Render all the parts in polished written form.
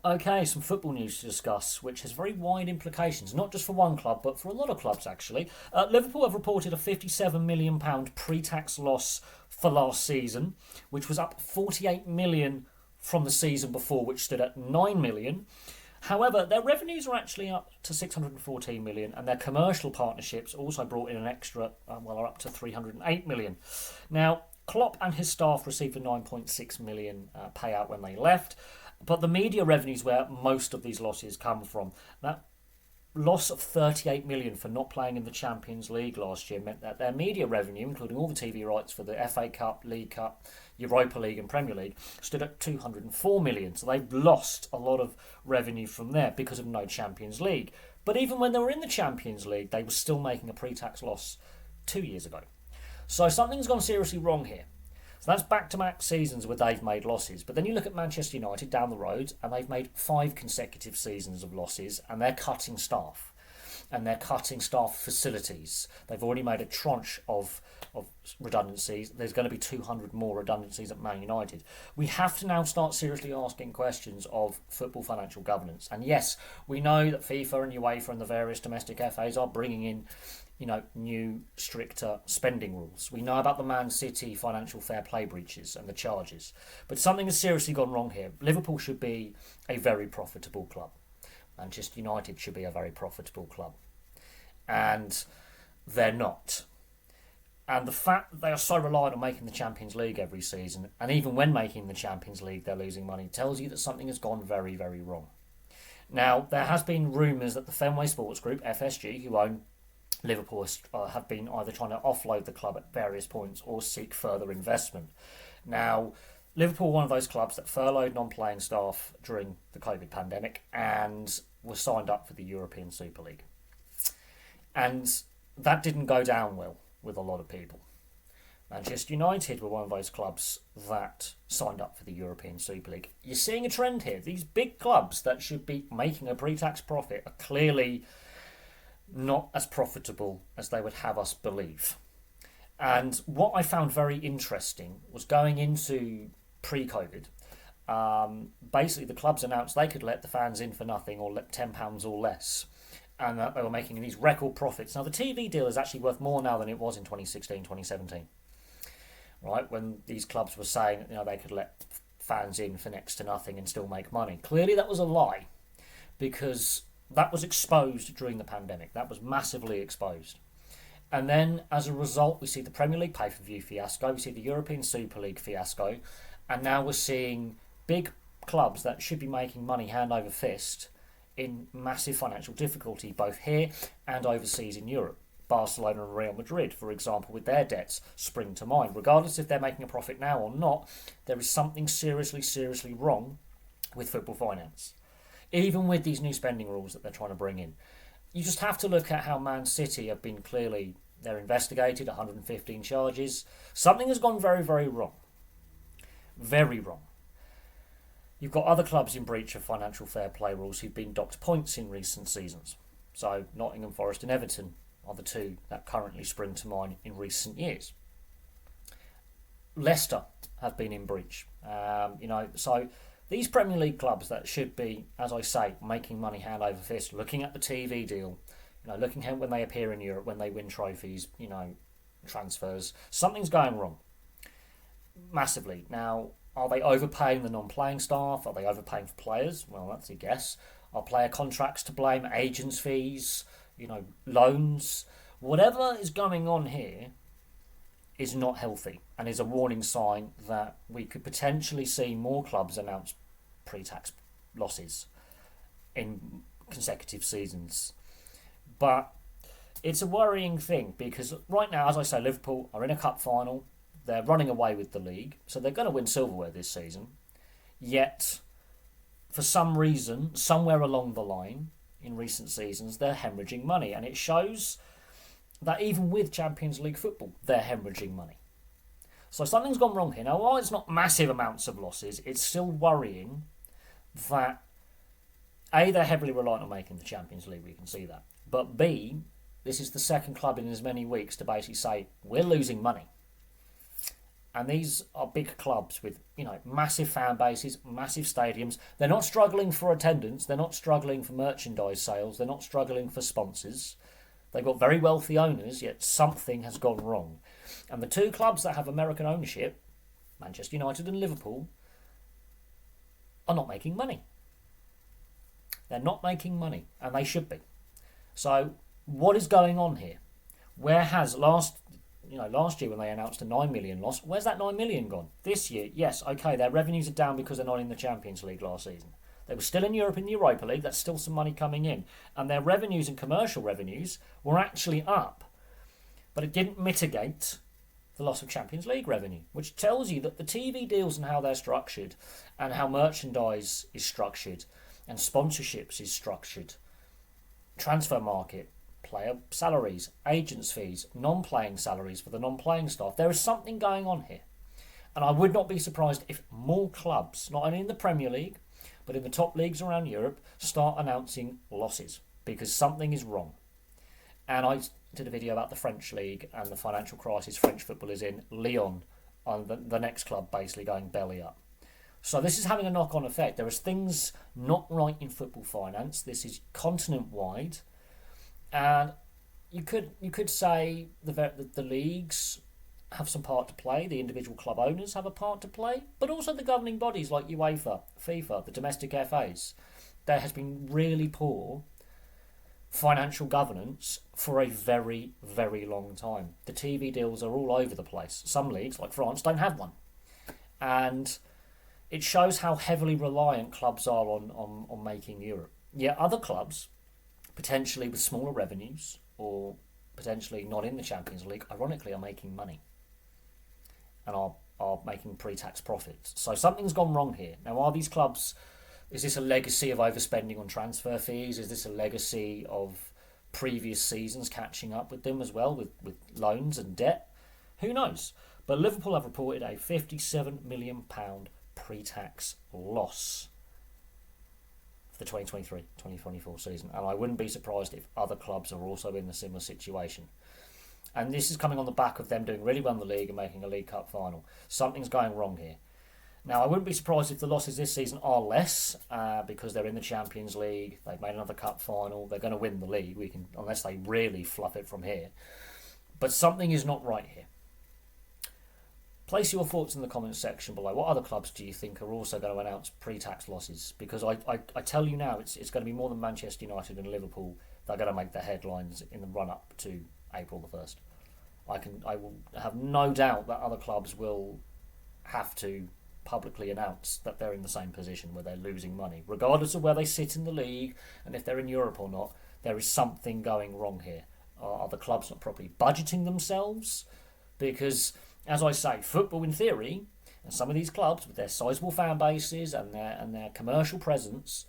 Okay, some football news to discuss, which has very wide implications, not just for one club, but for a lot of clubs, actually. Liverpool have reported a £57 million pre-tax loss for last season, which was up 48 million from the season before, which stood at 9 million. However, their revenues are actually up to 614 million, and their commercial partnerships also brought in an extra, are up to 308 million. Now, Klopp and his staff received a 9.6 million payout when they left, but the media revenues where most of these losses come from. That loss of 38 million for not playing in the Champions League last year meant that their media revenue, including all the TV rights for the FA Cup, League Cup, Europa League and Premier League, stood at 204 million. So they've lost a lot of revenue from there because of no Champions League. But even when they were in the Champions League, they were still making a pre-tax loss 2 years ago. So something's gone seriously wrong here. So that's back-to-back seasons where they've made losses. But then you look at Manchester United down the road, and they've made 5 consecutive seasons of losses, and they're cutting staff. And they're cutting staff facilities. They've already made a tranche of redundancies. There's going to be 200 more redundancies at Man United. We have to now start seriously asking questions of football financial governance. And yes, we know that FIFA and UEFA and the various domestic FAs are bringing in new stricter spending rules. We know about the Man City financial fair play breaches and the charges. But something has seriously gone wrong here. Liverpool should be a very profitable club. Manchester United should be a very profitable club. And they're not. And the fact that they are so reliant on making the Champions League every season, and even when making the Champions League they're losing money, tells you that something has gone very, very wrong. Now, there has been rumours that the Fenway Sports Group, FSG, who own Liverpool, have been either trying to offload the club at various points or seek further investment. Now, Liverpool were one of those clubs that furloughed non-playing staff during the COVID pandemic and was signed up for the European Super League. And that didn't go down well with a lot of people. Manchester United were one of those clubs that signed up for the European Super League. You're seeing a trend here. These big clubs that should be making a pre-tax profit are clearly not as profitable as they would have us believe. And what I found very interesting was going into pre-COVID, basically the clubs announced they could let the fans in for nothing or let £10 or less, and that they were making these record profits. Now the TV deal is actually worth more now than it was in 2016, 2017, right, when these clubs were saying they could let fans in for next to nothing and still make money. Clearly that was a lie, because that was exposed during the pandemic. That was massively exposed. And then, as a result, we see the Premier League pay-per-view fiasco, we see the European Super League fiasco, and now we're seeing big clubs that should be making money hand over fist in massive financial difficulty, both here and overseas in Europe. Barcelona and Real Madrid, for example, with their debts, spring to mind. Regardless if they're making a profit now or not, there is something seriously, seriously wrong with football finance. Even with these new spending rules that they're trying to bring in. You just have to look at how Man City have been they're investigated, 115 charges. Something has gone very, very wrong. Very wrong. You've got other clubs in breach of financial fair play rules who've been docked points in recent seasons. So Nottingham Forest and Everton are the two that currently spring to mind in recent years. Leicester have been in breach. So these Premier League clubs that should be, as I say, making money hand over fist, looking at the TV deal, looking at when they appear in Europe, when they win trophies, transfers, something's going wrong. Massively. Now, are they overpaying the non-playing staff? Are they overpaying for players? Well, that's a guess. Are player contracts to blame? Agents' fees? Loans? Whatever is going on here is not healthy and is a warning sign that we could potentially see more clubs announce pre-tax losses in consecutive seasons. But it's a worrying thing because right now, as I say, Liverpool are in a cup final. They're running away with the league, so they're going to win silverware this season. Yet, for some reason, somewhere along the line in recent seasons, they're hemorrhaging money, and it shows that even with Champions League football, they're hemorrhaging money. So something's gone wrong here. Now, while it's not massive amounts of losses, it's still worrying that A, they're heavily reliant on making the Champions League, we can see that. But B, this is the second club in as many weeks to basically say, we're losing money. And these are big clubs with, massive fan bases, massive stadiums. They're not struggling for attendance. They're not struggling for merchandise sales. They're not struggling for sponsors. They've got very wealthy owners, yet something has gone wrong. And the two clubs that have American ownership, Manchester United and Liverpool, are not making money. They're not making money, and they should be. So, what is going on here? Where has last year when they announced a 9 million loss, where's that 9 million gone? This year, yes, okay, their revenues are down because they're not in the Champions League last season. They were still in Europe in the Europa League, that's still some money coming in. And their revenues and commercial revenues were actually up. But it didn't mitigate the loss of Champions League revenue, which tells you that the TV deals and how they're structured, and how merchandise is structured, and sponsorships is structured, transfer market, player salaries, agents' fees, non-playing salaries for the non-playing staff. There is something going on here. And I would not be surprised if more clubs, not only in the Premier League, but in the top leagues around Europe, start announcing losses, because something is wrong. And I did a video about the French league and the financial crisis French football is in. Lyon, on the next club, basically going belly up. So this is having a knock-on effect. There is things not right in football finance. This is continent-wide. And you could say the leagues have some part to play, the individual club owners have a part to play, but also the governing bodies like UEFA, FIFA, the domestic FAs. There has been really poor financial governance for a very, very long time. The TV deals are all over the place. Some leagues, like France, don't have one. And it shows how heavily reliant clubs are on making Europe. Yet other clubs, potentially with smaller revenues or potentially not in the Champions League, ironically are making money and are making pre-tax profits. So something's gone wrong here. Now, are these clubs, is this a legacy of overspending on transfer fees? Is this a legacy of previous seasons catching up with them as well, with loans and debt? Who knows? But Liverpool have reported a £57 million pre-tax loss for the 2023-2024 season, and I wouldn't be surprised if other clubs are also in a similar situation. And this is coming on the back of them doing really well in the league and making a League Cup final. Something's going wrong here. Now, I wouldn't be surprised if the losses this season are less because they're in the Champions League, they've made another cup final, they're going to win the league, unless they really fluff it from here. But something is not right here. Place your thoughts in the comments section below. What other clubs do you think are also going to announce pre-tax losses? Because I tell you now, it's going to be more than Manchester United and Liverpool that are going to make the headlines in the run-up to April the 1st. I will have no doubt that other clubs will have to publicly announce that they're in the same position where they're losing money. Regardless of where they sit in the league and if they're in Europe or not, there is something going wrong here. Are the clubs not properly budgeting themselves? Because, as I say, football in theory, and some of these clubs with their sizable fan bases and their commercial presence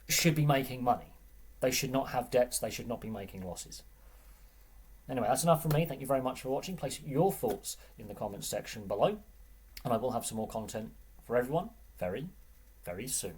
should be making money. They should not have debts, they should not be making losses. Anyway, that's enough from me. Thank you very much for watching. Place your thoughts in the comments section below, and I will have some more content for everyone very, very soon.